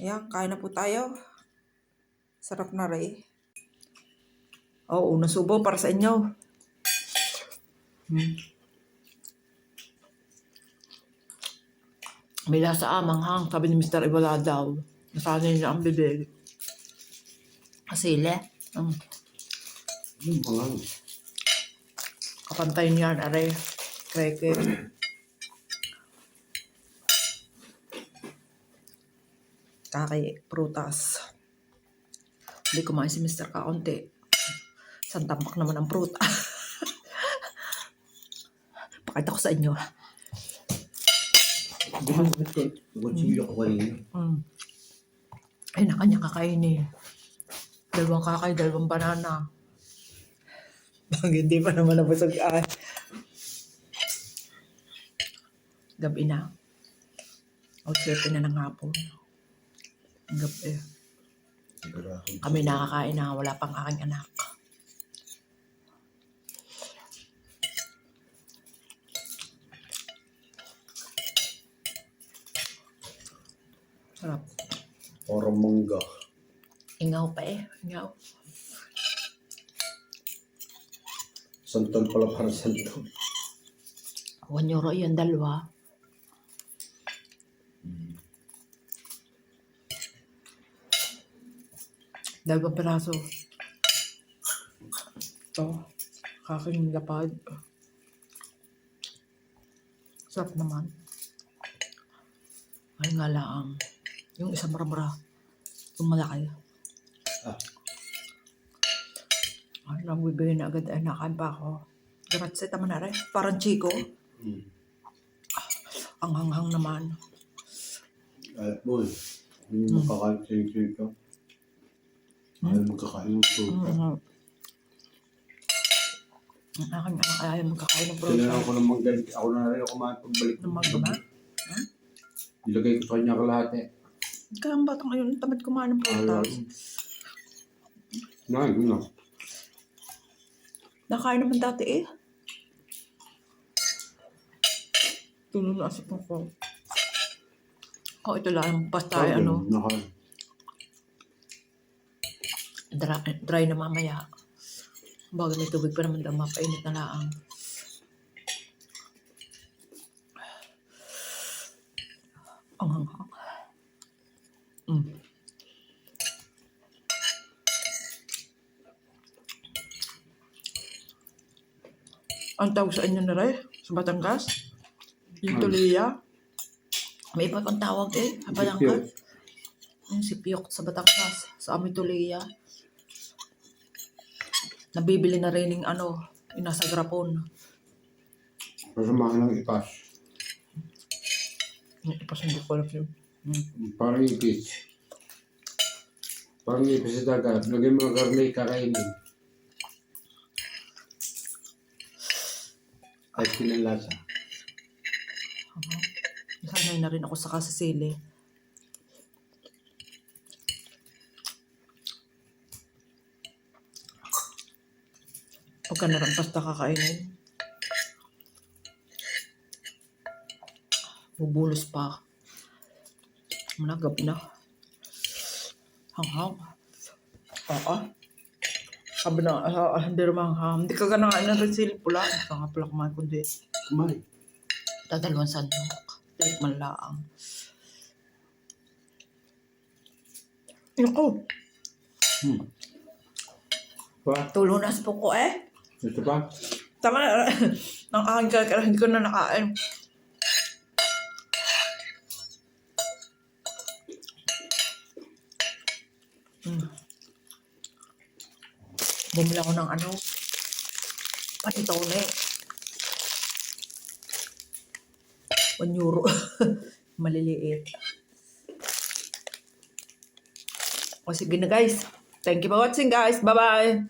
Ayan, kain na po tayo. Sarap na rin. Oo, unang subo para sa inyo. May lasa manghang, sabi ni Mr. Iwala daw. Nasanay niya ang bibig. Kasile. Manghang. Kapantay niyan, are. Kreke. Kaki, prutas. Hindi kumain si Mr. Kaunti. Isang tampak naman ang pruta. Pakita ko sa inyo. Kutsilyo ko kanina. Ay, na kanya kakainin. 2 kakay, 2 banana. Hindi pa naman nabusog. Gabi na. O, 7 na ng hapon. Ang gabi. Kami nakakain na, wala pang aking anak. Sarap. Parang mangga. Ingaw pa ingaw. Santol pala para santol. 1 euro yan, 2. Dalawang piraso. Ito, kaking lapad. Sarap naman. Ay nga lang, yung isa mara-mara, yung malaki. Ay lang, bibigyan na agad, ay nakain pa ako. Grazie, tama na rin. Parang chiko. Ang hanghang naman. Alam mo hindi mo kakain sa ito. Ayaw magkakain ng fruta. Ang aking anak ay ayaw magkakain ng prutas. Kailangan ko ng mangga. Ako na rin ako mapagbalik. Ng mangga ba? Ilagay ko sa kanya kalahati. Kaya ang batang ngayon, tamad kumain ng prutas. Yun na. Nakain naman dati Tulong na asip ko. Ito lang, basta Nakain. dry na mamaya. Bago may tubig pa naman daw, mapainit na laang. Ang hanghang. Ang tawag sa inyo na rin, sa Batangas? Yung tuliya. May iba pang tawag sa Batangas. Yung si Piyok sa Batangas. Sa amin tuliya. Nabibili na rin yung yung nasa grapon. Kasamahan ng ipas. Yung ipas hindi ko alam yun. Parang ipis. Parang ipis sa dagat. Lagyan mo ng karne, kakainin. Ay, pinalasa. Sanay na rin ako sa kasisili. Pagka narampas na kakainin. Bubulos pa. Gabi na. Hanghang. Sabi na, hindi naman hindi ka ganang ng rin sili pula. Hindi ka nga pala kumain kundi. Kumain. 2 sandok. Like man laang. Naku. Tulunas po ko Ito pa? Tama na. Ang aking kakara, hindi ko na nakain. Bumili ako ng patitone. 1 euro. Maliliit. O sige na guys. Thank you for watching guys. Bye-bye.